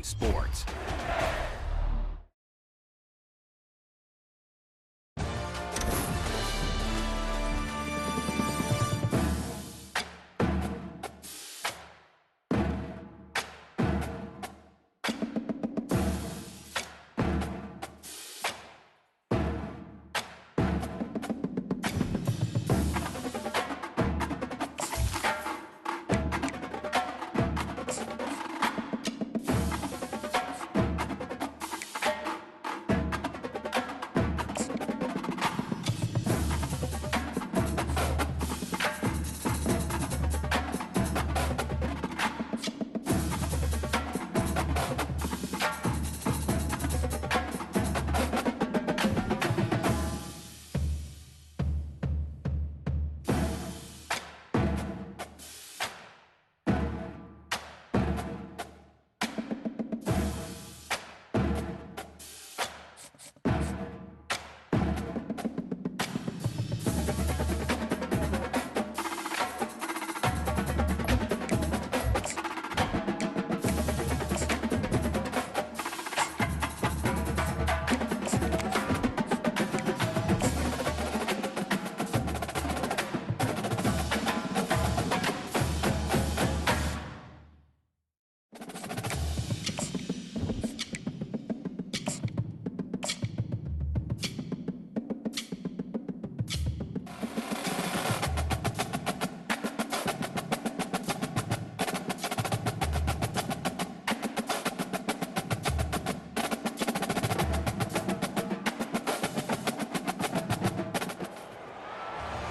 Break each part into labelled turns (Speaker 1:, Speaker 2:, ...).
Speaker 1: Sports.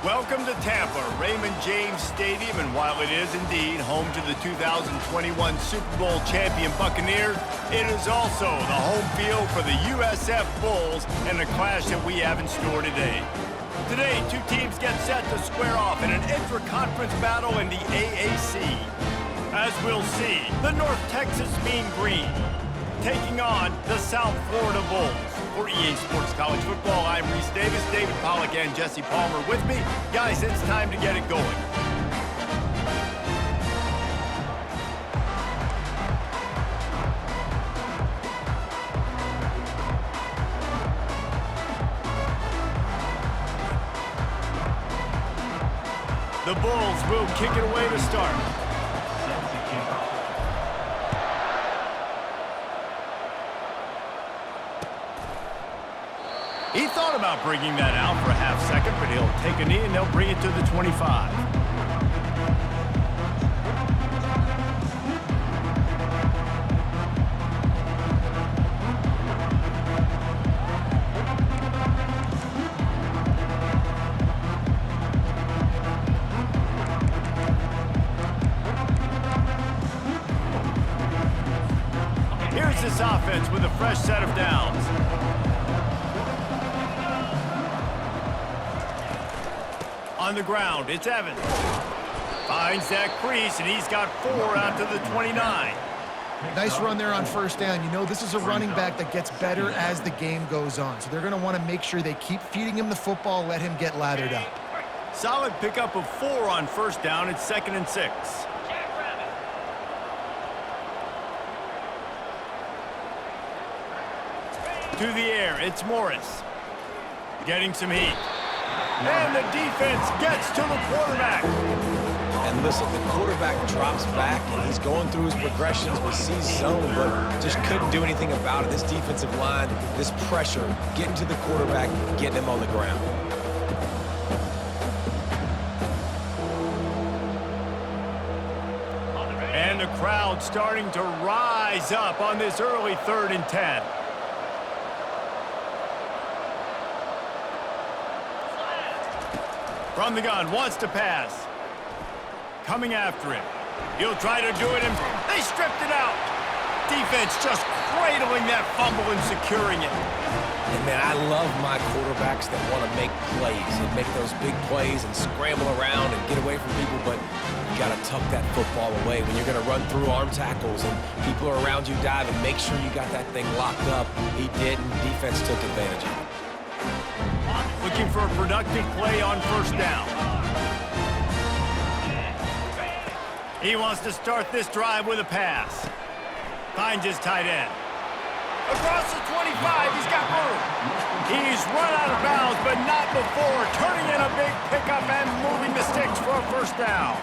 Speaker 1: Welcome to Tampa, Raymond James Stadium, and while it is indeed home to the 2021 Super Bowl champion Buccaneers, it is also the home field for the USF Bulls and the clash that we have in store today. Today, two teams get set to square off in an intra-conference battle in the AAC. As we'll see, the North Texas Mean Green taking on the South Florida Bulls. For EA Sports College Football, I'm Reese Davis, David Pollack, and Jesse Palmer with me. Guys, it's time to get it going. The Bulls will kick it away to start. He thought about bringing that out for a half second, but he'll take a knee and they'll bring it to the 25. Here's this offense with a fresh set of downs. On the ground, it's Evans. Finds that crease, and he's got 4 out to the 29.
Speaker 2: Nice run there on first down. You know, this is a running back that gets better as the game goes on. So they're going to want to make sure they keep feeding him the football, let him get lathered up.
Speaker 1: Solid pickup of 4 on first down. It's 2nd and 6. To the air, it's Morris. Getting some heat. And the defense gets to the quarterback.
Speaker 3: And listen, the quarterback drops back, and he's going through his progressions with C zone, but just couldn't do anything about it. This defensive line, this pressure, getting to the quarterback, getting him on the ground.
Speaker 1: And the crowd starting to rise up on this early 3rd and 10. From the gun, wants to pass. Coming after him. He'll try to do it, and they stripped it out. Defense just cradling that fumble and securing it.
Speaker 3: And, man, I love my quarterbacks that want to make plays and make those big plays and scramble around and get away from people, but you got to tuck that football away. When you're going to run through arm tackles and people are around you diving, make sure you got that thing locked up. He didn't. Defense took advantage of it.
Speaker 1: Looking for a productive play on first down. He wants to start this drive with a pass. Finds his tight end. Across the 25, he's got room. He's run out of bounds, but not before turning in a big pickup and moving the sticks for a first down.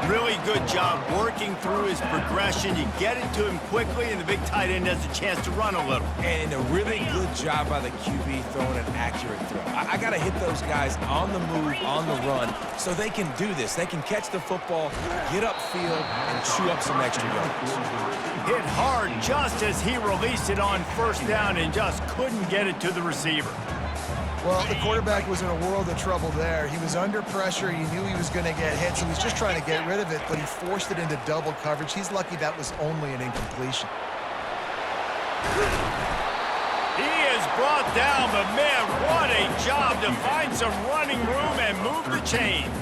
Speaker 1: Really good job working through his progression. You get it to him quickly, and the big tight end has a chance to run a little.
Speaker 3: And a really good job by the QB throwing an accurate throw. I got to hit those guys on the move, on the run, so they can do this. They can catch the football, get upfield, and chew up some extra yards.
Speaker 1: Hit hard just as he released it on first down and just couldn't get it to the receiver.
Speaker 2: Well, the quarterback was in a world of trouble there. He was under pressure. He knew he was going to get hit, so he was just trying to get rid of it, but he forced it into double coverage. He's lucky that was only an incompletion.
Speaker 1: He is brought down, but man, what a job to find some running room and move the chains.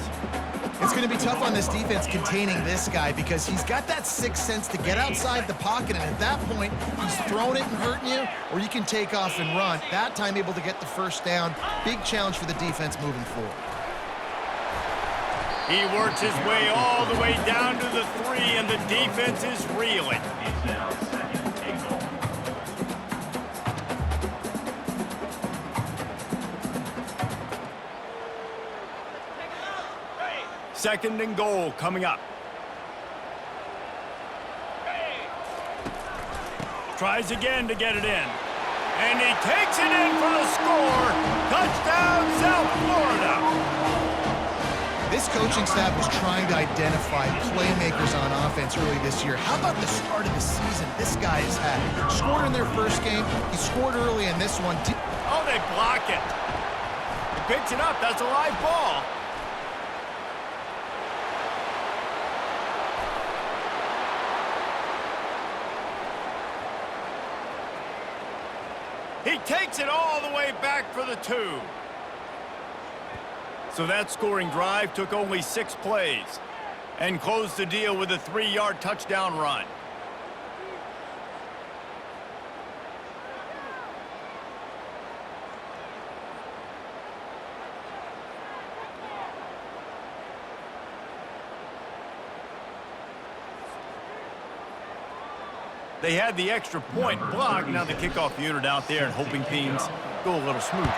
Speaker 2: It's going to be tough on this defense containing this guy because he's got that sixth sense to get outside the pocket, and at that point, he's throwing it and hurting you, or you can take off and run. That time able to get the first down. Big challenge for the defense moving forward.
Speaker 1: He works his way all the way down to the 3, and the defense is reeling. Second and goal coming up. Tries again to get it in. And he takes it in for the score. Touchdown, South Florida.
Speaker 2: This coaching staff was trying to identify playmakers on offense early this year. How about the start of the season this guy has had? Scored in their first game. He scored early in this one.
Speaker 1: Oh, they block it. He picks it up. That's a live ball. He takes it all the way back for the 2. So that scoring drive took only 6 plays and closed the deal with a 3-yard touchdown run. They had the extra point blocked. Now the kickoff unit out there and hoping things go a little smoother.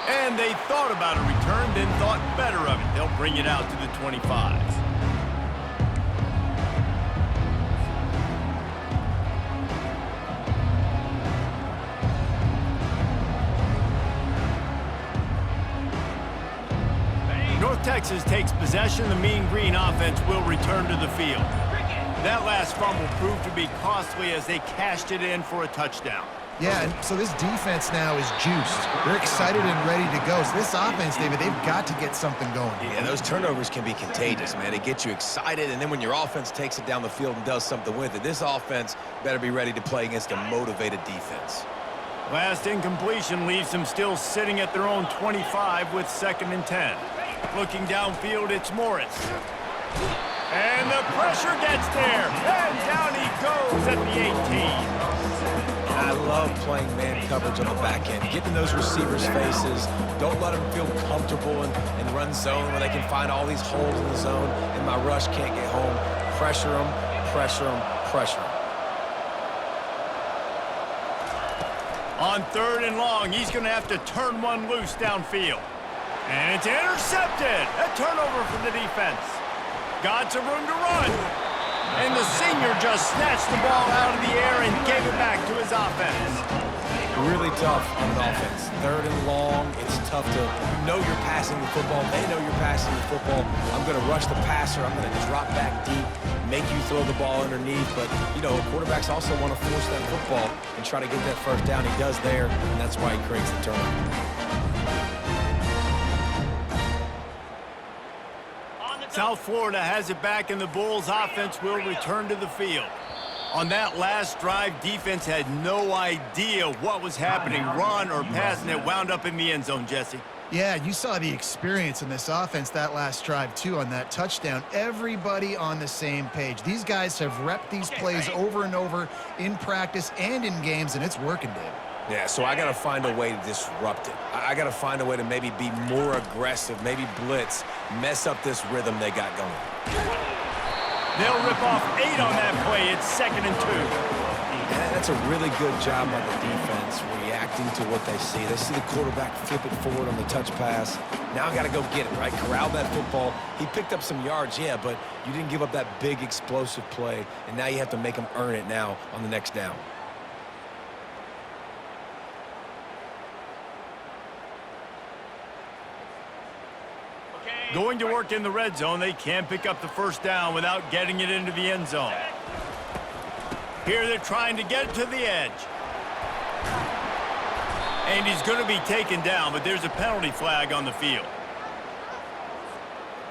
Speaker 1: And they thought about a return, then thought better of it. They'll bring it out to the 25. North Texas takes possession. The Mean Green offense will return to the field. That last fumble proved to be costly as they cashed it in for a touchdown.
Speaker 2: Yeah, and so this defense now is juiced. They're excited and ready to go. So this offense, David, they've got to get something going.
Speaker 3: Yeah, those turnovers can be contagious, man. They get you excited, and then when your offense takes it down the field and does something with it, this offense better be ready to play against a motivated defense.
Speaker 1: Last incompletion leaves them still sitting at their own 25 with 2nd and 10. Looking downfield, it's Morris. And the pressure gets there. And down he goes at the 18.
Speaker 3: I love playing man coverage on the back end. Getting those receivers' faces. Don't let them feel comfortable in run zone where they can find all these holes in the zone and my rush can't get home. Pressure them, pressure them, pressure them.
Speaker 1: On 3rd and long, he's going to have to turn one loose downfield. And it's intercepted. A turnover for the defense. Got some room to run. And the senior just snatched the ball out of the air and gave it back to his offense.
Speaker 3: Really tough on an offense. 3rd and long, it's tough to know you're passing the football. They know you're passing the football. I'm going to rush the passer. I'm going to drop back deep, make you throw the ball underneath. But, you know, quarterbacks also want to force that football and try to get that first down. He does there, and that's why he creates the turnover.
Speaker 1: South Florida has it back, and the Bulls offense will return to the field. On that last drive, defense had no idea what was happening, run or pass, and it wound up in the end zone, Jesse.
Speaker 2: Yeah, you saw the experience in this offense that last drive, too, on that touchdown. Everybody on the same page. These guys have repped these plays over and over in practice and in games, and it's working, Dave.
Speaker 3: Yeah, so I got to find a way to disrupt it. I got to find a way to maybe be more aggressive, maybe blitz, mess up this rhythm they got going.
Speaker 1: They'll rip off 8 on that play. It's 2nd and 2.
Speaker 3: And that's a really good job by the defense, reacting to what they see. They see the quarterback flip it forward on the touch pass. Now I got to go get it, right? Corral that football. He picked up some yards, yeah, but you didn't give up that big explosive play, and now you have to make them earn it now on the next down.
Speaker 1: Going to work in the red zone, they can't pick up the first down without getting it into the end zone. Here they're trying to get it to the edge. And he's going to be taken down, but there's a penalty flag on the field.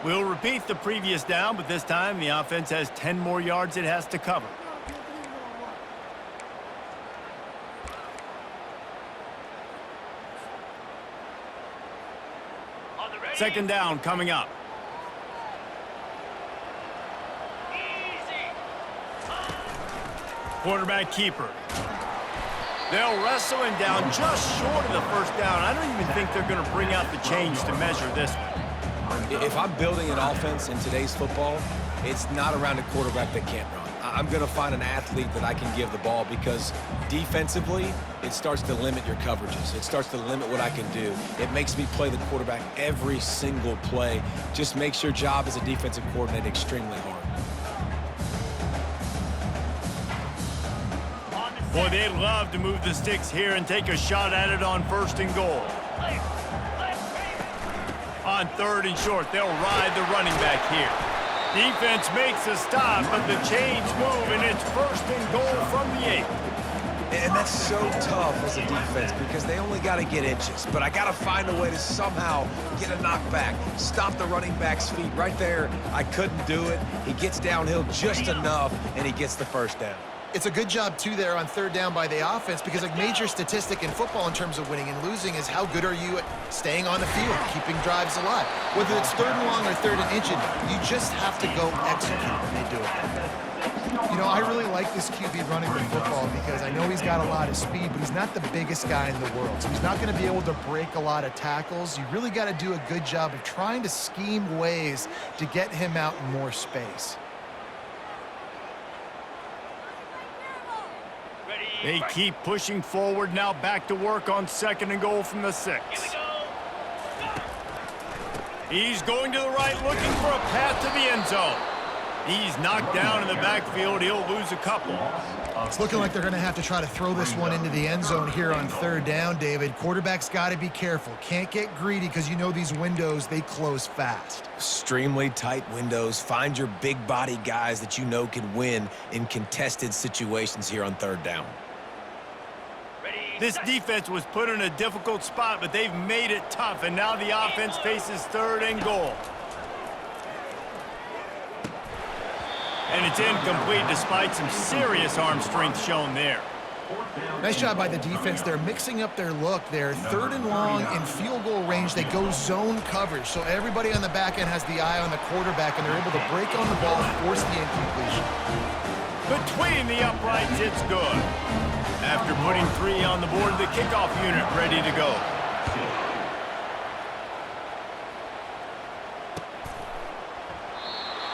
Speaker 1: We'll repeat the previous down, but this time the offense has 10 more yards it has to cover. Second down coming up. Quarterback keeper. They'll wrestle him down just short of the first down. I don't even think they're going to bring out the change to measure this one.
Speaker 3: If I'm building an offense in today's football, it's not around a quarterback that can't run. I'm going to find an athlete that I can give the ball because defensively, it starts to limit your coverages. It starts to limit what I can do. It makes me play the quarterback every single play. Just makes your job as a defensive coordinator extremely hard.
Speaker 1: Boy, they'd love to move the sticks here and take a shot at it on 1st and goal. On 3rd and short, they'll ride the running back here. Defense makes a stop, but the chains move, and it's 1st and goal from the 8.
Speaker 3: And that's so tough as a defense because they only got to get inches. But I got to find a way to somehow get a knockback, stop the running back's feet. Right there, I couldn't do it. He gets downhill just enough, and he gets the first down.
Speaker 2: It's a good job, too, there on 3rd down by the offense because a major statistic in football in terms of winning and losing is how good are you at staying on the field, keeping drives alive. Whether it's 3rd and long or 3rd and inches, you just have to go execute, and they do it. You know, I really like this QB running the football because I know he's got a lot of speed, but he's not the biggest guy in the world. So he's not going to be able to break a lot of tackles. You really got to do a good job of trying to scheme ways to get him out in more space.
Speaker 1: They keep pushing forward, now back to work on 2nd and goal from the 6. He's going to the right, looking for a path to the end zone. He's knocked down in the backfield. He'll lose a couple.
Speaker 2: It's looking like they're going to have to try to throw this one into the end zone here on 3rd down, David. Quarterback's got to be careful. Can't get greedy because you know these windows, they close fast.
Speaker 3: Extremely tight windows. Find your big body guys that you know can win in contested situations here on 3rd down.
Speaker 1: This defense was put in a difficult spot, but they've made it tough, and now the offense faces 3rd and goal. And it's incomplete despite some serious arm strength shown there.
Speaker 2: Nice job by the defense. They're mixing up their look there. 3rd and long in field goal range. They go zone coverage, so everybody on the back end has the eye on the quarterback, and they're able to break on the ball and force the incompletion.
Speaker 1: Between the uprights, it's good. After putting 3 on the board, the kickoff unit ready to go.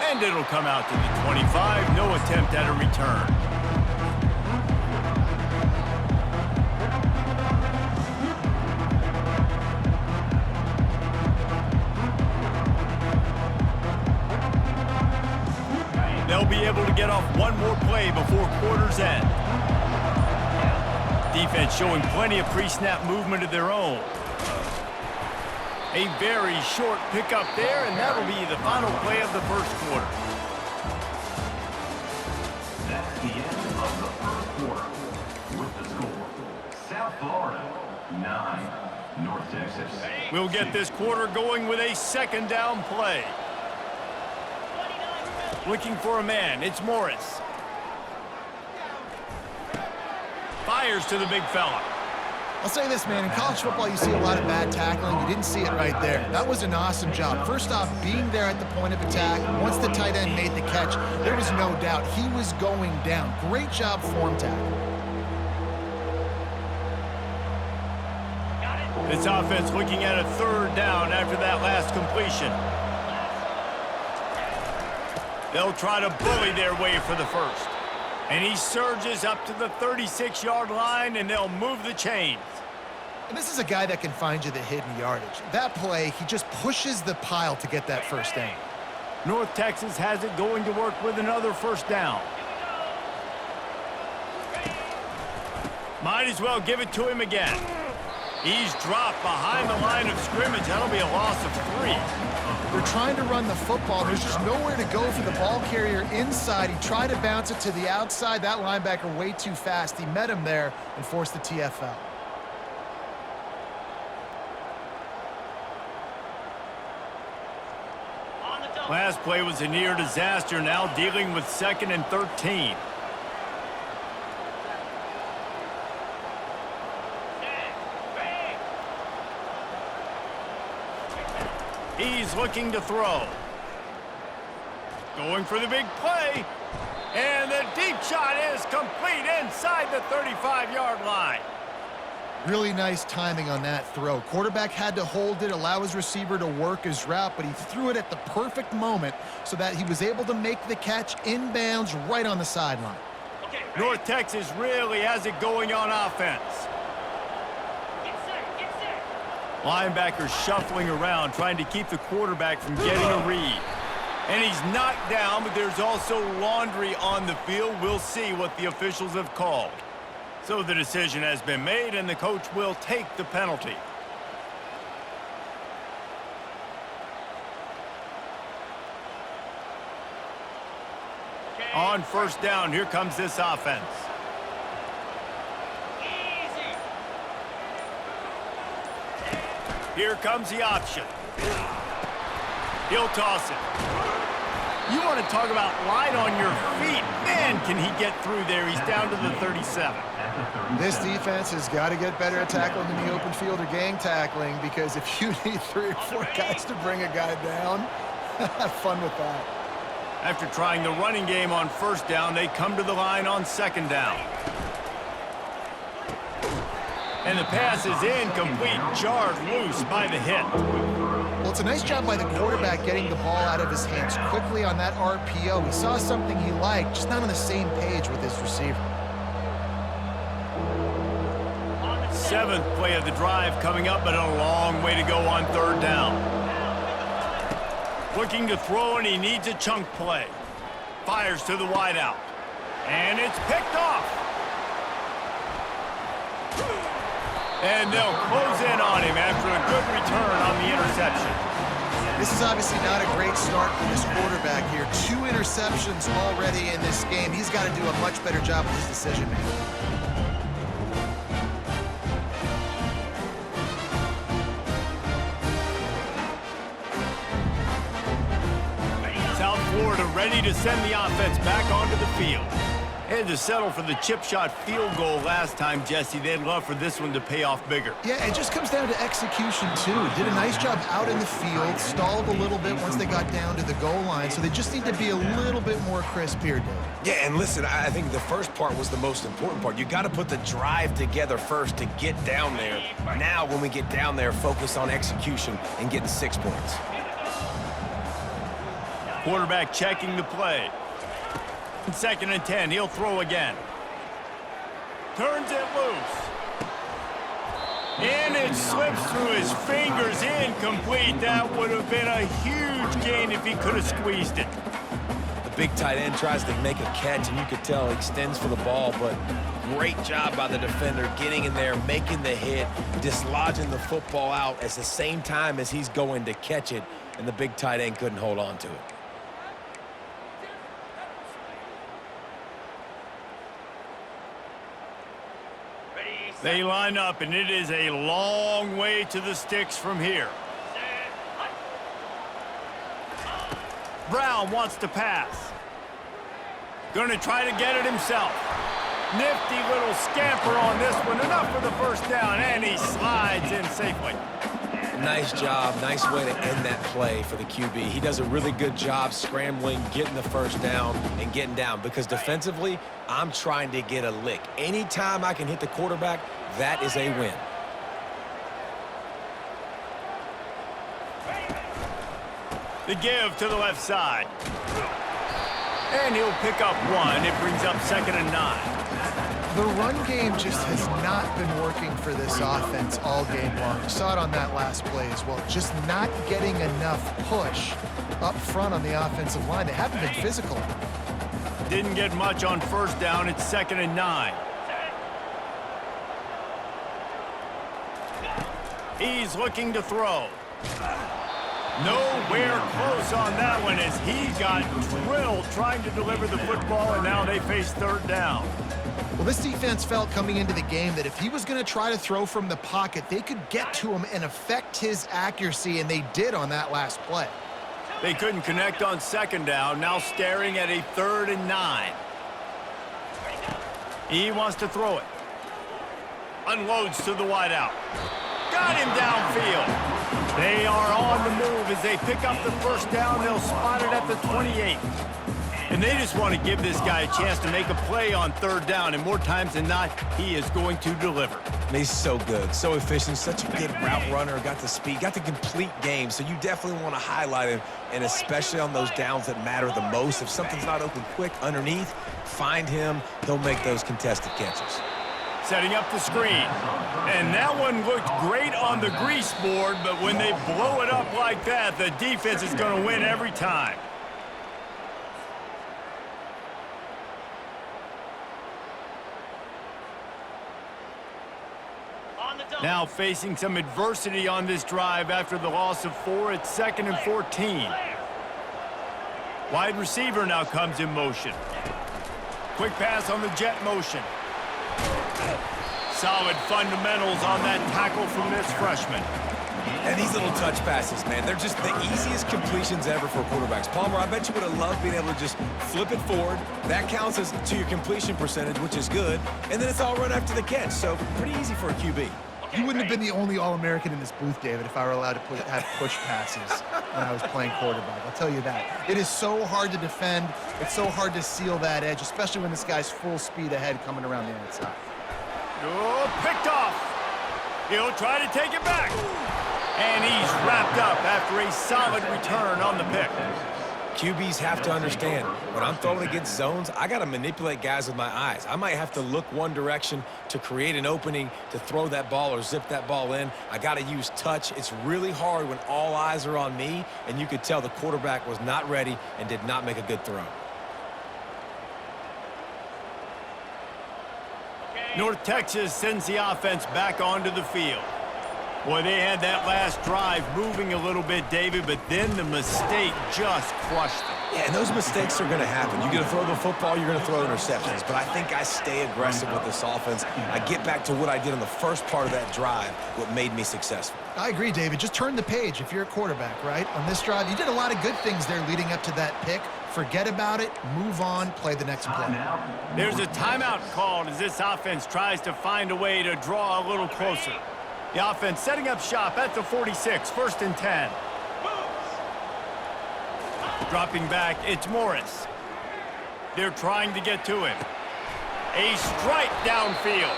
Speaker 1: And it'll come out to the 25. No attempt at a return. They'll be able to get off one more play before quarter's end. Defense showing plenty of pre-snap movement of their own. A very short pickup there, and that'll be the final play of the 1st quarter.
Speaker 4: That's the end of the 1st quarter. With the score, South Florida, 9, North Texas.
Speaker 1: We'll get this quarter going with a 2nd down play. Looking for a man, it's Morris. Fires to the big fella.
Speaker 2: I'll say this, man. In college football, you see a lot of bad tackling. You didn't see it right there. That was an awesome job. First off, being there at the point of attack. Once the tight end made the catch, there was no doubt he was going down. Great job form tackle.
Speaker 1: This offense looking at a 3rd down after that last completion. They'll try to bully their way for the 1st. And he surges up to the 36-yard line, and they'll move the chains.
Speaker 2: And this is a guy that can find you the hidden yardage. That play, he just pushes the pile to get that 1st down.
Speaker 1: North Texas has it going to work with another 1st down. Might as well give it to him again. He's dropped behind the line of scrimmage. That'll be a loss of 3.
Speaker 2: They're trying to run the football. There's just nowhere to go for the ball carrier inside. He tried to bounce it to the outside. That linebacker way too fast. He met him there and forced the TFL.
Speaker 1: Last play was a near disaster, now dealing with 2nd and 13. He's looking to throw. Going for the big play. And the deep shot is complete inside the 35-yard line.
Speaker 2: Really nice timing on that throw. Quarterback had to hold it, allow his receiver to work his route, but he threw it at the perfect moment so that he was able to make the catch inbounds right on the sideline.
Speaker 1: North Texas really has it going on offense. Linebackers shuffling around, trying to keep the quarterback from getting a read. And he's knocked down, but there's also laundry on the field. We'll see what the officials have called. So the decision has been made, and the coach will take the penalty. On 1st down, here comes this offense. Here comes the option. He'll toss it. You want to talk about light on your feet. Man, can he get through there. He's down to the 37.
Speaker 2: This defense has got to get better at tackling in the open field or gang tackling, because if you need 3 or 4 guys to bring a guy down, have fun with that.
Speaker 1: After trying the running game on 1st down, they come to the line on 2nd down. And the pass is incomplete, jarred loose by the hit.
Speaker 2: Well, it's a nice job by the quarterback getting the ball out of his hands quickly on that RPO. He saw something he liked, just not on the same page with his receiver.
Speaker 1: 7th play of the drive coming up, but a long way to go on 3rd down. Looking to throw, and he needs a chunk play. Fires to the wideout. And it's picked off. And they'll close in on him after a good return on the interception.
Speaker 2: This is obviously not a great start for this quarterback here. 2 interceptions already in this game. He's got to do a much better job with his decision-making.
Speaker 1: South Florida ready to send the offense back onto the field. Had to settle for the chip shot field goal last time, Jesse. They'd love for this one to pay off bigger.
Speaker 2: Yeah, it just comes down to execution, too. Did a nice job out in the field, stalled a little bit once they got down to the goal line, so they just need to be a little bit more crisp here, Dave.
Speaker 3: Yeah, and listen, I think the first part was the most important part. You got to put the drive together first to get down there. Now, when we get down there, focus on execution and getting 6 points.
Speaker 1: Quarterback checking the play. 2nd and 10, he'll throw again. Turns it loose. And it slips through his fingers, incomplete. That would have been a huge gain if he could have squeezed it.
Speaker 3: The big tight end tries to make a catch, and you could tell he extends for the ball, but great job by the defender getting in there, making the hit, dislodging the football out at the same time as he's going to catch it, and the big tight end couldn't hold on to it.
Speaker 1: They line up, and it is a long way to the sticks from here. Brown wants to pass. Going to try to get it himself. Nifty little scamper on this one. Enough for the 1st down, and he slides in safely.
Speaker 3: Nice job. Nice way to end that play for the QB. He does a really good job scrambling, getting the 1st down, and getting down. Because defensively, I'm trying to get a lick. Anytime I can hit the quarterback, that is a win.
Speaker 1: The give to the left side. And he'll pick up one. It brings up 2nd and 9.
Speaker 2: The run game just has not been working for this offense all game long. You saw it on that last play as well. Just not getting enough push up front on the offensive line. They haven't been physical.
Speaker 1: Didn't get much on 1st down. It's 2nd and 9. He's looking to throw. Nowhere close on that one as he got drilled trying to deliver the football, and now they face 3rd down.
Speaker 2: Well, this defense felt coming into the game that if he was going to try to throw from the pocket, they could get to him and affect his accuracy, and they did on that last play.
Speaker 1: They couldn't connect on 2nd down, now staring at a 3rd and 9. He wants to throw it. Unloads to the wideout. Got him downfield. They are on the move as they pick up the 1st down. They'll spot it at the 28. And they just want to give this guy a chance to make a play on 3rd down, and more times than not, he is going to deliver.
Speaker 3: And he's so good, so efficient, such a good route runner, got the speed, got the complete game, so you definitely want to highlight him, and especially on those downs that matter the most. If something's not open quick underneath, find him. He'll make those contested catches.
Speaker 1: Setting up the screen. And that one looked great on the grease board, but when they blow it up like that, the defense is going to win every time. Now facing some adversity on this drive after the loss of 4. It's 2nd and 14. Wide receiver now comes in motion. Quick pass on the jet motion. Solid fundamentals on that tackle from this freshman.
Speaker 3: And these little touch passes, man, they're just the easiest completions ever for quarterbacks. Palmer, I bet you would have loved being able to just flip it forward. That counts as to your completion percentage, which is good. And then it's all run after the catch, so pretty easy for a QB.
Speaker 2: You wouldn't have been the only All-American in this booth, David, if I were allowed to have push passes when I was playing quarterback. I'll tell you that. It is so hard to defend. It's so hard to seal that edge, especially when this guy's full speed ahead coming around the outside.
Speaker 1: Oh, picked off. He'll try to take it back. And he's wrapped up after a solid return on the pick.
Speaker 3: QBs have to understand, when I'm throwing against zones, I got to manipulate guys with my eyes. I might have to look one direction to create an opening to throw that ball or zip that ball in. I got to use touch. It's really hard when all eyes are on me, and you could tell the quarterback was not ready and did not make a good throw.
Speaker 1: North Texas sends the offense back onto the field. Boy, they had that last drive moving a little bit, David, but then the mistake just crushed them.
Speaker 3: Yeah, and those mistakes are going to happen. You're going to throw the football, you're going to throw interceptions. But I think I stay aggressive with this offense. I get back to what I did in the first part of that drive, what made me successful.
Speaker 2: I agree, David. Just turn the page if you're a quarterback, right? On this drive, you did a lot of good things there leading up to that pick. Forget about it, move on, play the next play.
Speaker 1: There's a timeout called as this offense tries to find a way to draw a little closer. The offense setting up shop at the 46, 1st and 10. Dropping back, it's Morris. They're trying to get to him. A strike downfield.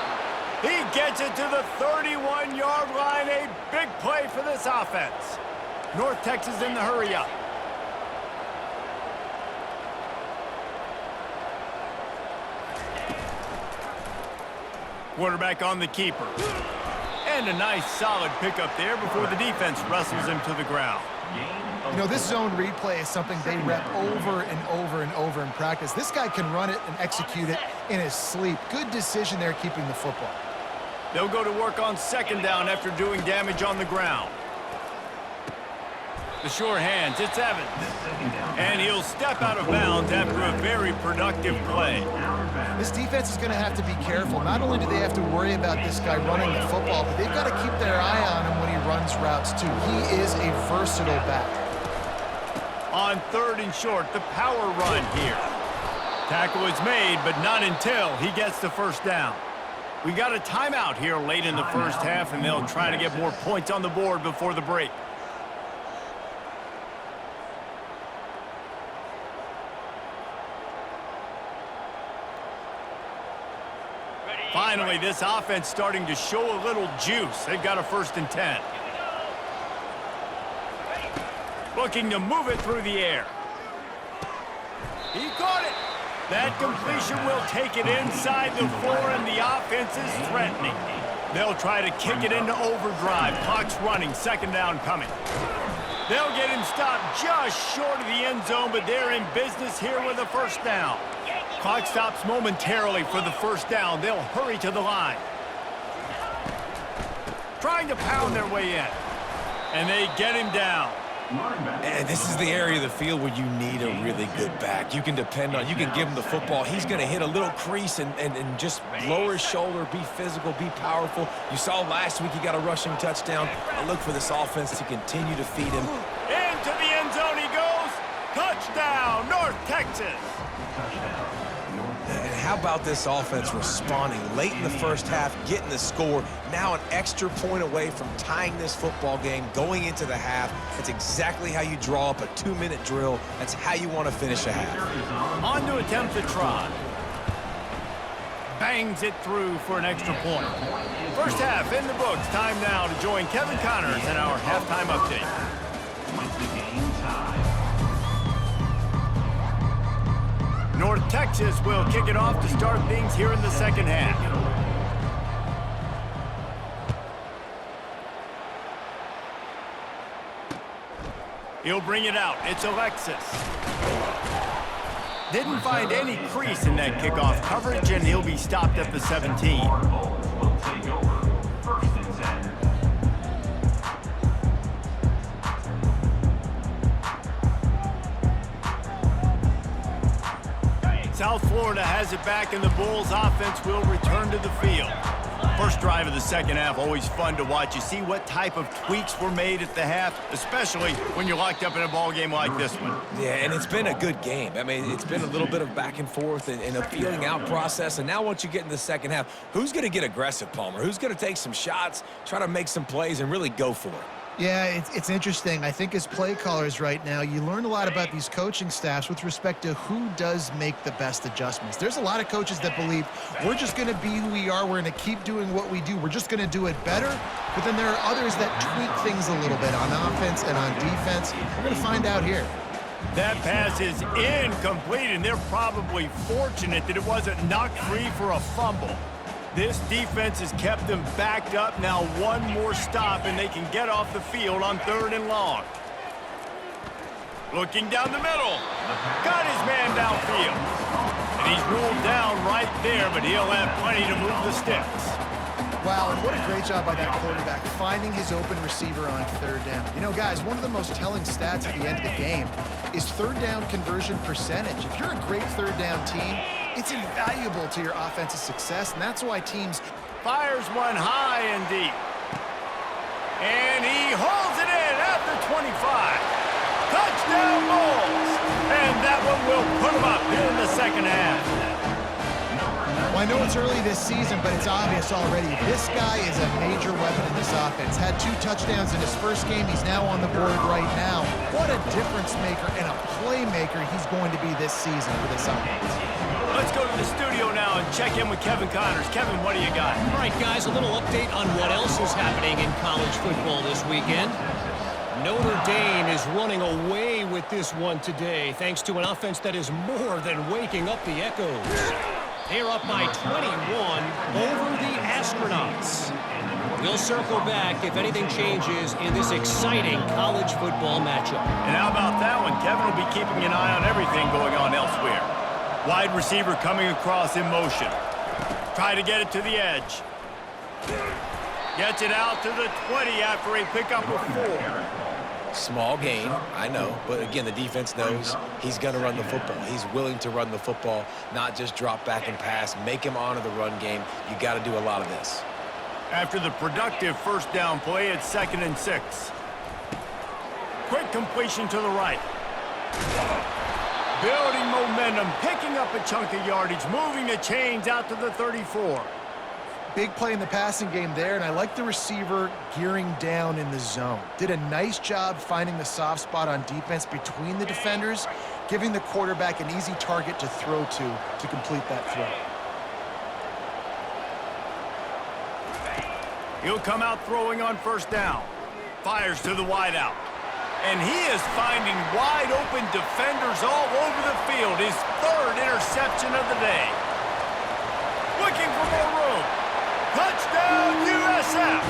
Speaker 1: He gets it to the 31-yard line. A big play for this offense. North Texas in the hurry-up. Quarterback on the keeper. And a nice solid pickup there before the defense wrestles him to the ground.
Speaker 2: You know, this zone replay is something they rep over and over and over in practice. This guy can run it and execute it in his sleep. Good decision there keeping the football.
Speaker 1: They'll go to work on 2nd down after doing damage on the ground. The sure hands, it's Evans. And he'll step out of bounds after a very productive play.
Speaker 2: This defense is going to have to be careful. Not only do they have to worry about this guy running the football, but they've got to keep their eye on him when he runs routes too. He is a versatile back.
Speaker 1: On 3rd and short, the power run here. Tackle is made, but not until he gets the 1st down. We got a timeout here late in the first half, and they'll try to get more points on the board before the break. Finally, this offense starting to show a little juice. They've got a 1st and 10. Looking to move it through the air. He caught it. That completion will take it inside the 4, and the offense is threatening. They'll try to kick it into overdrive. Clock's running. Second down coming. They'll get him stopped just short of the end zone, but they're in business here with a first down. Clock stops momentarily for the first down. They'll hurry to the line. Trying to pound their way in. And they get him down.
Speaker 3: And this is the area of the field where you need a really good back. You can depend on, you can give him the football. He's going to hit a little crease and just lower his shoulder, be physical, be powerful. You saw last week he got a rushing touchdown. I look for this offense to continue to feed him.
Speaker 1: Into the end zone he goes. Touchdown, North Texas.
Speaker 3: And how about this offense responding late in the first half, getting the score, now an extra point away from tying this football game, going into the half. That's exactly how you draw up a 2-minute drill. That's how you want to finish a half.
Speaker 1: On to attempt the try. Bangs it through for an extra point. First half in the books. Time now to join Kevin Connors in our halftime update.
Speaker 4: With the game tied.
Speaker 1: North Texas will kick it off to start things here in the second half. He'll bring it out. It's Alexis. Didn't find any crease in that kickoff coverage, and he'll be stopped at the 17.
Speaker 4: Will take over. First and 10.
Speaker 1: South Florida has it back, and the Bulls offense will return to the field. First drive of the second half, always fun to watch. You see what type of tweaks were made at the half, especially when you're locked up in a ball game like this one.
Speaker 3: Yeah, and it's been a good game. I mean, it's been a little bit of back and forth and a feeling out process. And now once you get in the second half, who's going to get aggressive, Palmer? Who's going to take some shots, try to make some plays, and really go for it?
Speaker 2: Yeah, it's interesting. I think as play callers right now, you learn a lot about these coaching staffs with respect to who does make the best adjustments. There's a lot of coaches that believe we're just going to be who we are. We're going to keep doing what we do. We're just going to do it better. But then there are others that tweak things a little bit on offense and on defense. We're going to find out here.
Speaker 1: That pass is incomplete, and they're probably fortunate that it wasn't knocked free for a fumble. This defense has kept them backed up. Now one more stop, and they can get off the field on 3rd and long. Looking down the middle. Got his man downfield. And he's ruled down right there, but he'll have plenty to move the sticks.
Speaker 2: Wow, and what a great job by that quarterback, finding his open receiver on 3rd down. You know, guys, one of the most telling stats at the end of the game is 3rd down conversion percentage. If you're a great 3rd down team, it's invaluable to your offensive success, and that's why teams...
Speaker 1: Fires one high and deep. And he holds it in at the 25. Touchdown Bulls! And that one will put him up here in the second half.
Speaker 2: Well, I know it's early this season, but it's obvious already. This guy is a major weapon in this offense. Had 2 touchdowns in his first game. He's now on the board right now. What a difference maker and a playmaker he's going to be this season for this offense.
Speaker 1: Let's go to the studio now and check in with Kevin Connors. Kevin, what do you got?
Speaker 5: All right, guys, a little update on what else is happening in college football this weekend. Notre Dame is running away with this one today, thanks to an offense that is more than waking up the echoes. They're up by 21 over the Astronauts. We'll circle back if anything changes in this exciting college football matchup.
Speaker 1: And how about that one? Kevin will be keeping an eye on everything going on elsewhere. Wide receiver coming across in motion. Try to get it to the edge. Gets it out to the 20 after a pickup of 4.
Speaker 3: Small gain, I know, but again, the defense knows he's going to run the football. He's willing to run the football, not just drop back and pass, make him honor the run game. You got to do a lot of this.
Speaker 1: After the productive first down play, it's 2nd and 6. Quick completion to the right. Building momentum, picking up a chunk of yardage, moving the chains out to the 34.
Speaker 2: Big play in the passing game there, and I like the receiver gearing down in the zone. Did a nice job finding the soft spot on defense between the defenders, giving the quarterback an easy target to throw to complete that throw.
Speaker 1: He'll come out throwing on first down. Fires to the wideout. And he is finding wide-open defenders all over the field. His third interception of the day. Looking for more room. Touchdown, USF!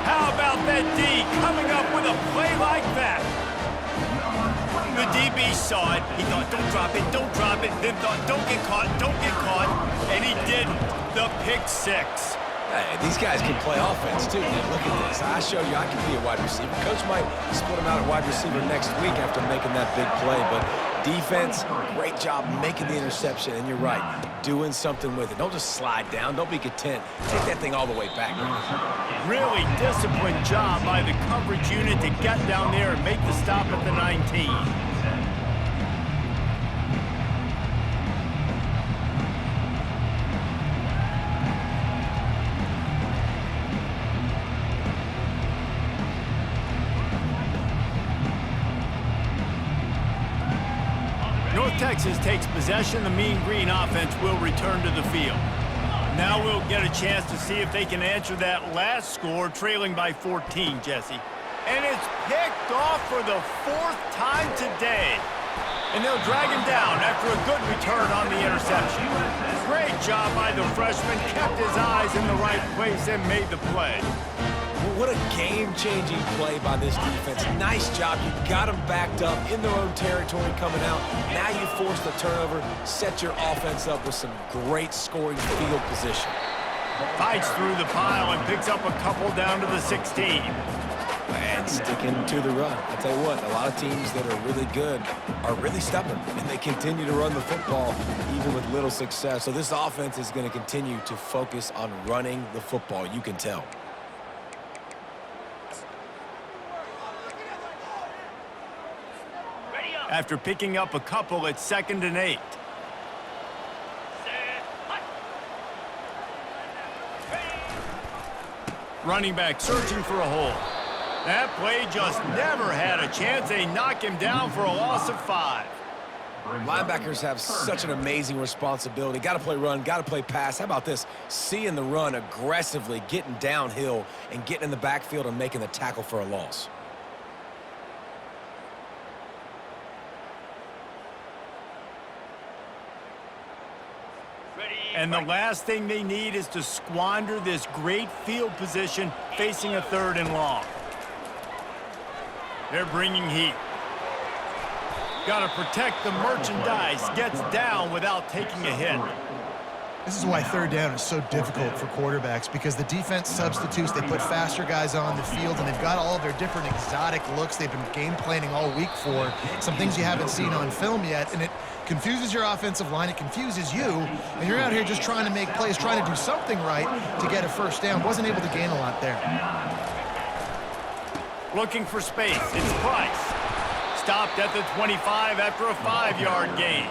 Speaker 1: How about that D coming up with a play like that? The DB saw it. He thought, don't drop it, don't drop it. Then thought, don't get caught, don't get caught. And he didn't. The pick six.
Speaker 3: Hey, these guys can play offense, too. Man, look at this. I show you I can be a wide receiver. Coach might split him out at wide receiver next week after making that big play. But defense, great job making the interception. And you're right, doing something with it. Don't just slide down. Don't be content. Take that thing all the way back.
Speaker 1: Really disciplined job by the coverage unit to get down there and make the stop at the 19. North Texas takes possession. The Mean Green offense will return to the field. Now we'll get a chance to see if they can answer that last score, trailing by 14, Jesse. And it's picked off for the fourth time today. And they'll drag him down after a good return on the interception. Great job by the freshman. Kept his eyes in the right place and made the play.
Speaker 3: What a game-changing play by this defense. Nice job. You got them backed up in their own territory coming out. Now you force the turnover, set your offense up with some great scoring field position.
Speaker 1: Fights through the pile and picks up a couple down to the 16.
Speaker 3: And sticking to the run. I'll tell you what, a lot of teams that are really good are really stubborn, and they continue to run the football even with little success. So this offense is going to continue to focus on running the football. You can tell.
Speaker 1: After picking up a couple, it's 2nd and 8. Running back searching for a hole. That play just never had a chance. They knock him down for a loss of 5.
Speaker 3: Linebackers have such an amazing responsibility. Got to play run, got to play pass. How about this? Seeing the run aggressively, getting downhill, and getting in the backfield and making the tackle for a loss.
Speaker 1: And the last thing they need is to squander this great field position facing a 3rd and long. They're bringing heat. Got to protect the merchandise. Gets down without taking a hit.
Speaker 2: This is why 3rd down is so difficult for quarterbacks, because the defense substitutes. They put faster guys on the field, and they've got all of their different exotic looks they've been game planning all week for. Some things you haven't seen on film yet, and it confuses your offensive line. It confuses you, and you're out here just trying to make plays, trying to do something right to get a 1st down. Wasn't able to gain a lot there.
Speaker 1: Looking for space. It's Price. Stopped at the 25 after a 5-yard gain.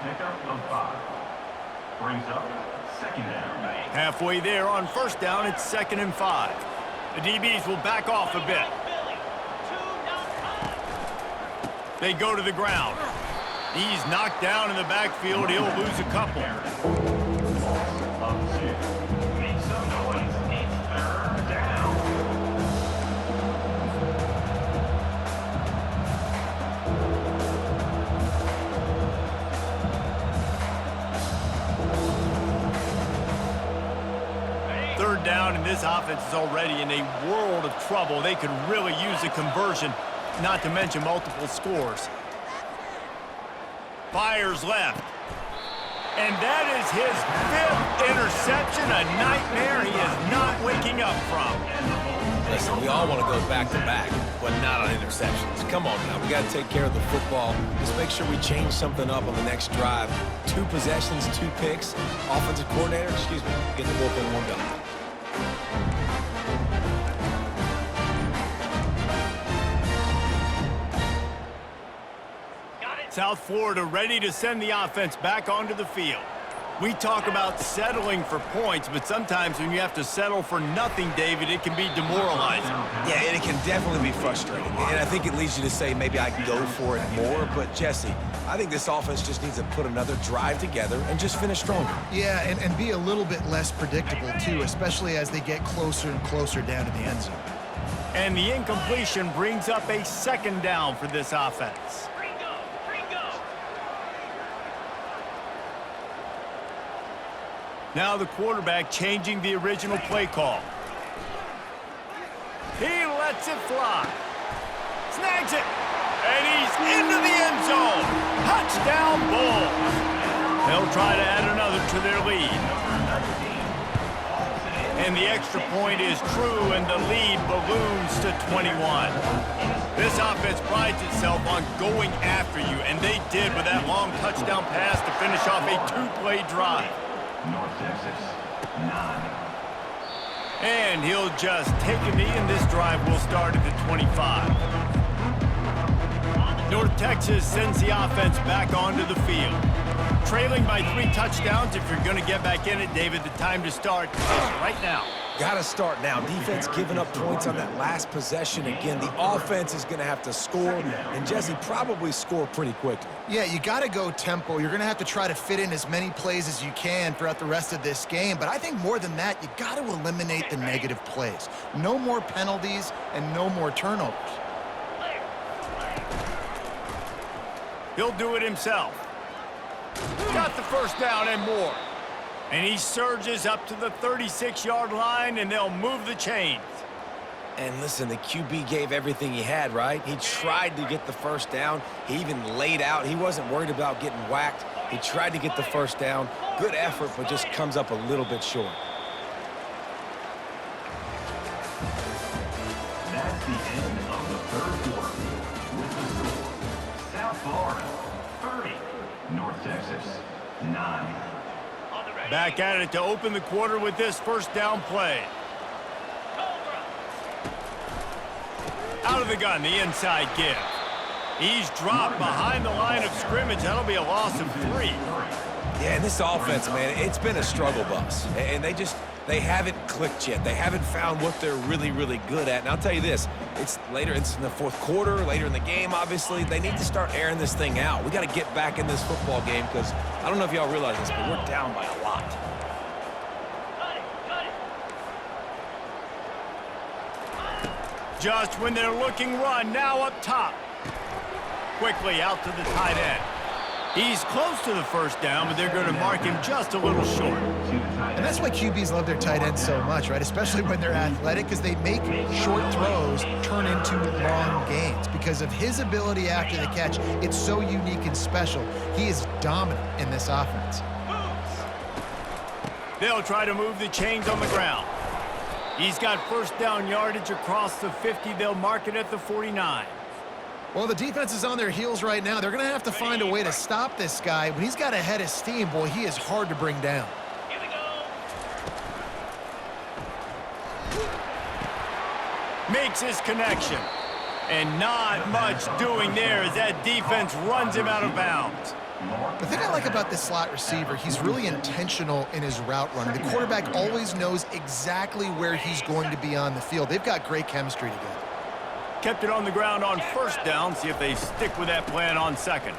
Speaker 4: Pickup of 5. Brings up 2nd down.
Speaker 1: Halfway there on 1st down, it's 2nd and 5. The DBs will back off a bit. They go to the ground. He's knocked down in the backfield. He'll lose a couple.
Speaker 4: Make some noise. It's 3rd down.
Speaker 1: Third down, and this offense is already in a world of trouble. They could really use a conversion, not to mention multiple scores. Fires left. And that is his 5th interception, a nightmare he is not waking up from.
Speaker 3: Listen, we all want to go back-to-back, but not on interceptions. Come on now, we got to take care of the football. Let's make sure we change something up on the next drive. 2 possessions, 2 picks. Offensive coordinator, get the bullpen warmed up.
Speaker 1: South Florida ready to send the offense back onto the field. We talk about settling for points, but sometimes when you have to settle for nothing, David, it can be demoralizing.
Speaker 3: Yeah, and it can definitely be frustrating. And I think it leads you to say maybe I can go for it more. But, Jesse, I think this offense just needs to put another drive together and just finish stronger.
Speaker 2: Yeah, and be a little bit less predictable, too, especially as they get closer and closer down to the end zone.
Speaker 1: And the incompletion brings up a second down for this offense. Now the quarterback changing the original play call. He lets it fly. Snags it. And he's into the end zone. Touchdown Bulls. They'll try to add another to their lead. And the extra point is true, and the lead balloons to 21. This offense prides itself on going after you, and they did with that long touchdown pass to finish off a two-play drive.
Speaker 4: North Texas, 9.
Speaker 1: And he'll just take a knee, and this drive will start at the 25. North Texas sends the offense back onto the field. Trailing by 3 touchdowns. If you're going to get back in it, David, the time to start is right now.
Speaker 3: Got to start now. Defense giving up points on that last possession. Again, the offense is going to have to score, and Jesse probably score pretty quickly.
Speaker 2: Yeah, you got to go tempo. You're going to have to try to fit in as many plays as you can throughout the rest of this game. But I think more than that, you got to eliminate the negative plays. No more penalties and no more turnovers.
Speaker 1: He'll do it himself. Got the first down and more. And he surges up to the 36-yard line, and they'll move the chains.
Speaker 3: And listen, the QB gave everything he had, right? He tried to get the first down. He even laid out. He wasn't worried about getting whacked. He tried to get the first down. Good effort, but just comes up a little bit short.
Speaker 4: That's the end of the third quarter. With the score, South Florida, 30. North Texas, 9.
Speaker 1: Back at it to open the quarter with this first down play. Out of the gun, the inside give. He's dropped behind the line of scrimmage. That'll be a loss of 3.
Speaker 3: Yeah, and this offense, man, it's been a struggle bus. And they haven't clicked yet. They haven't found what they're really, really good at. And I'll tell you this, it's in the fourth quarter, later in the game, obviously. They need to start airing this thing out. We got to get back in this football game because I don't know if y'all realize this, but we're down by a lot.
Speaker 1: Just when they're looking run, now up top. Quickly out to the tight end. He's close to the first down, but they're going to mark him just a little short.
Speaker 2: And that's why QBs love their tight ends so much, right? Especially when they're athletic, because they make short throws turn into long gains. Because of his ability after the catch, it's so unique and special. He is dominant in this offense.
Speaker 1: They'll try to move the chains on the ground. He's got first down yardage across the 50. They'll mark it at the 49.
Speaker 2: Well, the defense is on their heels right now. They're going to have to find a way to stop this guy. When he's got a head of steam, boy, he is hard to bring down.
Speaker 5: Here we go.
Speaker 1: Makes his connection. And not much doing there as that defense runs him out of bounds.
Speaker 2: The thing I like about this slot receiver, he's really intentional in his route running. The quarterback always knows exactly where he's going to be on the field. They've got great chemistry together.
Speaker 1: Kept it on the ground on first down. See if they stick with that plan on second.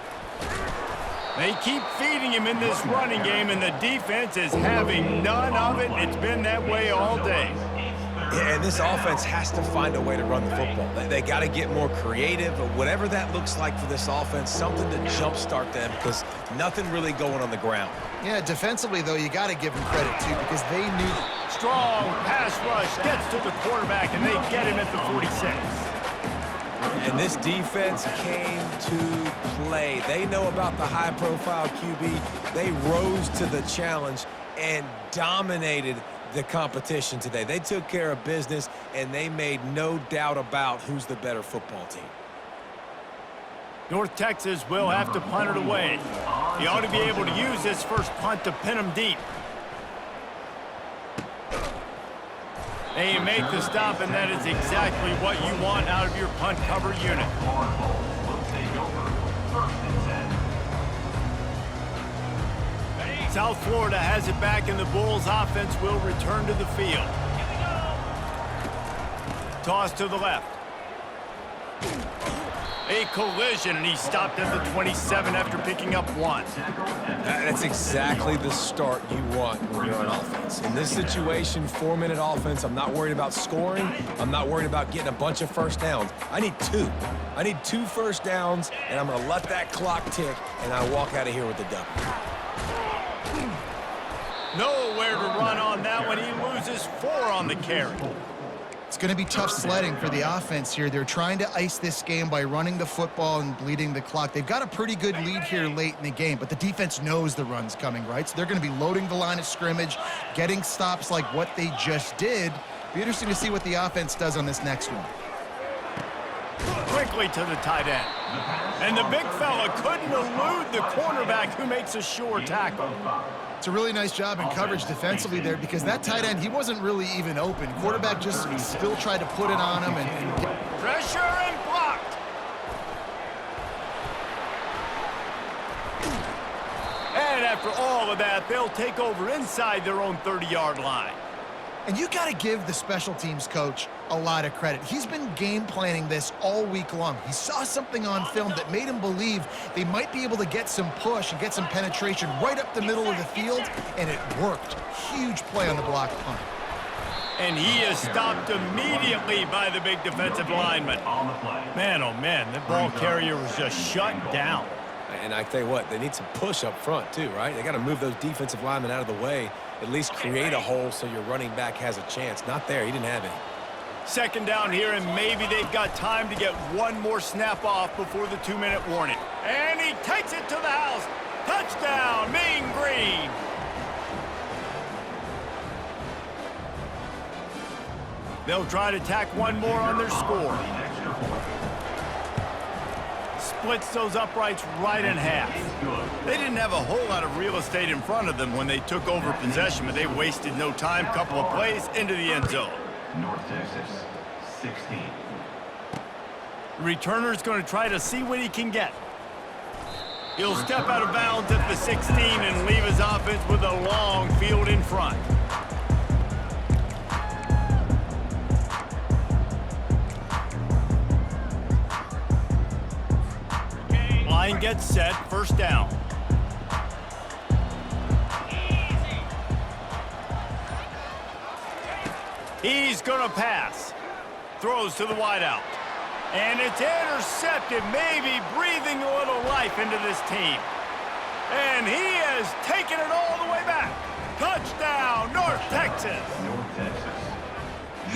Speaker 1: They keep feeding him in this running game, and the defense is having none of it. It's been that way all day.
Speaker 3: Yeah, and this offense has to find a way to run the football. They got to get more creative, but whatever that looks like for this offense, something to jumpstart them because nothing really going on the ground.
Speaker 2: Yeah, defensively, though, you got to give them credit, too, because they knew.
Speaker 1: Strong pass rush gets to the quarterback, and they get him at the 46.
Speaker 3: And this defense came to play. They know about the high-profile QB. They rose to the challenge and dominated the competition today. They took care of business, and they made no doubt about who's the better football team.
Speaker 1: North Texas will have to punt it away. He ought to be able to use this first punt to pin him deep. They make the stop, and that is exactly what you want out of your punt cover unit. South Florida has it back, and the Bulls offense will return to the field. Toss to the left. A a collision, and he stopped at the 27 after picking up 1.
Speaker 3: That's exactly the start you want when you're on offense. In this situation, 4-minute offense, I'm not worried about scoring. I'm not worried about getting a bunch of first downs. I need 2. I need 2 first downs, and I'm going to let that clock tick, and I walk out of here with the W.
Speaker 1: Nowhere to run on that one. He loses 4 on the carry.
Speaker 2: It's going to be tough sledding for the offense here. They're trying to ice this game by running the football and bleeding the clock. They've got a pretty good lead here late in the game, but the defense knows the run's coming, right? So they're going to be loading the line of scrimmage, getting stops like what they just did. Be interesting to see what the offense does on this next one.
Speaker 1: Quickly to the tight end. And the big fella couldn't elude the cornerback who makes a sure tackle.
Speaker 2: It's a really nice job in coverage defensively there because that tight end, he wasn't really even open. Quarterback just still tried to put it on him.
Speaker 1: Pressure and blocked. And after all of that, they'll take over inside their own 30-yard line.
Speaker 2: And you got to give the special teams coach a lot of credit. He's been game planning this all week long. He saw something on film that made him believe they might be able to get some push and get some penetration right up the middle of the field, and it worked. Huge play on the block punt.
Speaker 1: And he is stopped immediately by the big defensive lineman. Man, oh man, the ball carrier was just shut down.
Speaker 3: And I tell you what, they need some push up front too, right? They got to move those defensive linemen out of the way, at least create a hole so your running back has a chance. Not there, he didn't have any.
Speaker 1: Second down here, and maybe they've got time to get one more snap off before the 2-minute warning. And he takes it to the house. Touchdown, Mean Green. They'll try to tack one more on their score. Splits those uprights right in half. They didn't have a whole lot of real estate in front of them when they took over possession, but they wasted no time. Couple of plays into the end zone.
Speaker 4: North Texas, 16.
Speaker 1: Returner's going to try to see what he can get. He'll step out of bounds at the 16 and leave his offense with a long field in front. Line gets set, first down. He's going to pass. Throws to the wideout. And it's intercepted, maybe breathing a little life into this team. And he has taken it all the way back. Touchdown, North Texas.
Speaker 4: North Texas.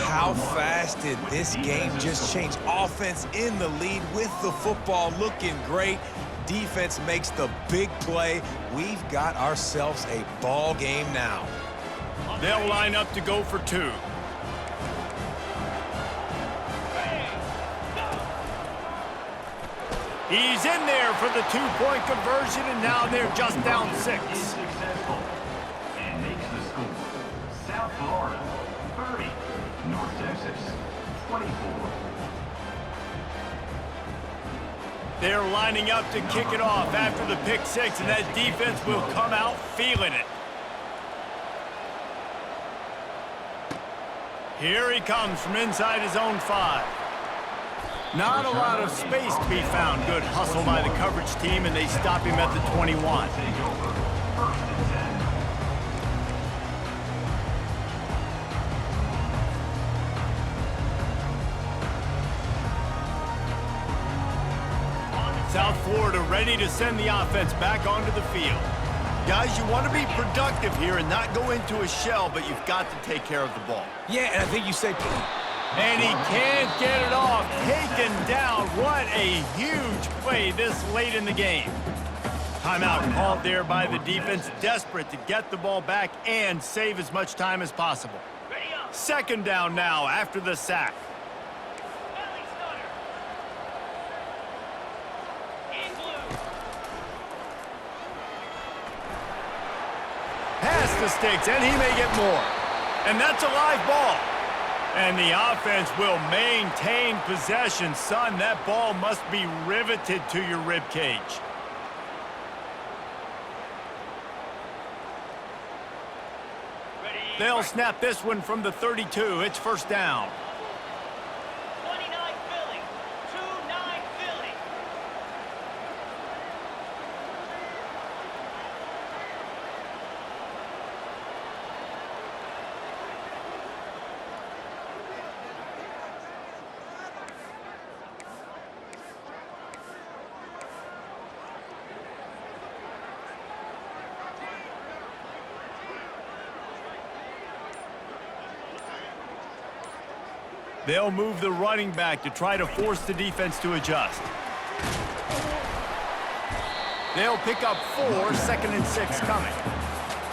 Speaker 3: How fast did this game just change? Offense in the lead with the football looking great. Defense makes the big play. We've got ourselves a ball game now.
Speaker 1: They'll line up to go for 2. He's in there for the 2-point conversion, and now they're just down 6.
Speaker 4: Successful and makes the score. South Florida, 30. North Texas, 24.
Speaker 1: They're lining up to kick it off after the pick 6, and that defense will come out feeling it. Here he comes from inside his own 5. Not a lot of space to be found. Good hustle by the coverage team, and they stop him at the 21.
Speaker 4: Take over. First and 10.
Speaker 1: South Florida ready to send the offense back onto the field. Guys, you want to be productive here and not go into a shell, but you've got to take care of the ball.
Speaker 3: Yeah, and I think you say...
Speaker 1: And he can't get it off. Taken down. What a huge play this late in the game. Timeout called there by the defense, desperate to get the ball back and save as much time as possible. Second down now after the sack. Pass the sticks, and he may get more. And that's a live ball. And the offense will maintain possession. Son, that ball must be riveted to your rib cage. They'll snap this one from the 32. It's first down.
Speaker 6: 29 Philly. 2-9 Philly.
Speaker 1: They'll move the running back to try to force the defense to adjust. They'll pick up 4, 2nd and 6 coming.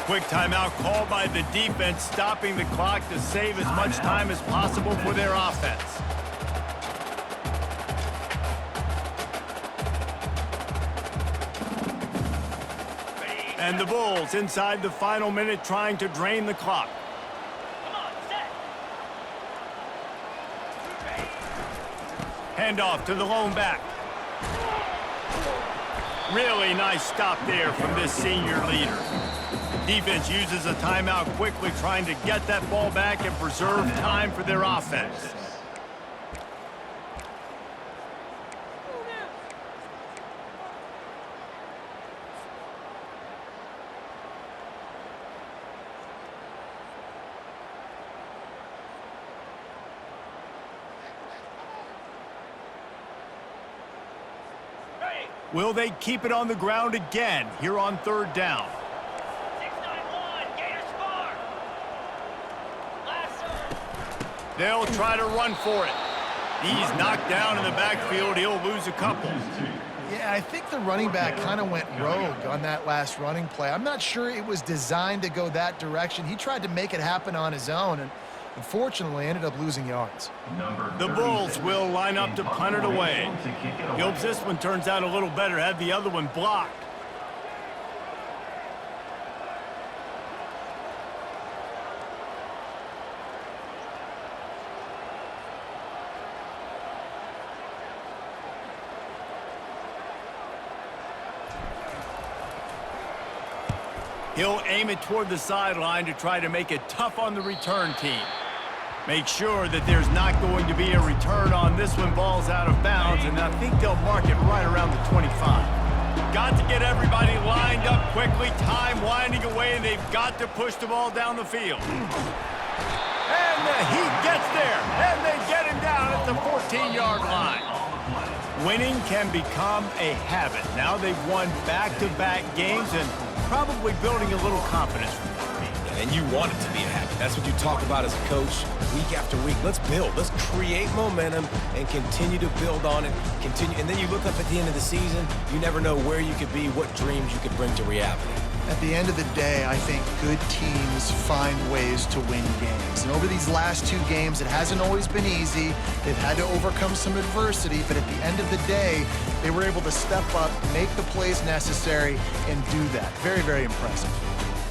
Speaker 1: Quick timeout called by the defense, stopping the clock to save as much time as possible for their offense. And the Bulls inside the final minute trying to drain the clock. Handoff to the lone back. Really nice stop there from this senior leader. Defense uses a timeout quickly, trying to get that ball back and preserve time for their offense. Will they keep it on the ground again here on 3rd down?
Speaker 6: 6-9-1, Gator score. Last serve.
Speaker 1: They'll try to run for it. He's knocked down in the backfield. He'll lose a couple.
Speaker 2: Yeah, I think the running back kind of went rogue on that last running play. I'm not sure it was designed to go that direction. He tried to make it happen on his own, and unfortunately ended up losing yards.
Speaker 1: The Bulls will line up to punt it away. He hopes this one turns out a little better. Had the other one blocked. He'll aim it toward the sideline to try to make it tough on the return team. Make sure that there's not going to be a return on this one. Ball's out of bounds, and I think they'll mark it right around the 25. Got to get everybody lined up quickly. Time winding away, and they've got to push the ball down the field. And the Heat gets there, and they get him down at the 14-yard line. Winning can become a habit. Now they've won back-to-back games and probably building a little confidence from them.
Speaker 3: And you want it to be a habit. That's what you talk about as a coach week after week. Let's build. Let's create momentum and continue to build on it. Continue, and then you look up at the end of the season, you never know where you could be, what dreams you could bring to reality.
Speaker 2: At the end of the day, I think good teams find ways to win games. And over these last 2 games, it hasn't always been easy. They've had to overcome some adversity, but at the end of the day, they were able to step up, make the plays necessary, and do that. Very, very impressive.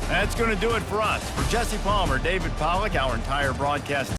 Speaker 1: That's going to do it for us. For Jesse Palmer, David Pollack, our entire broadcast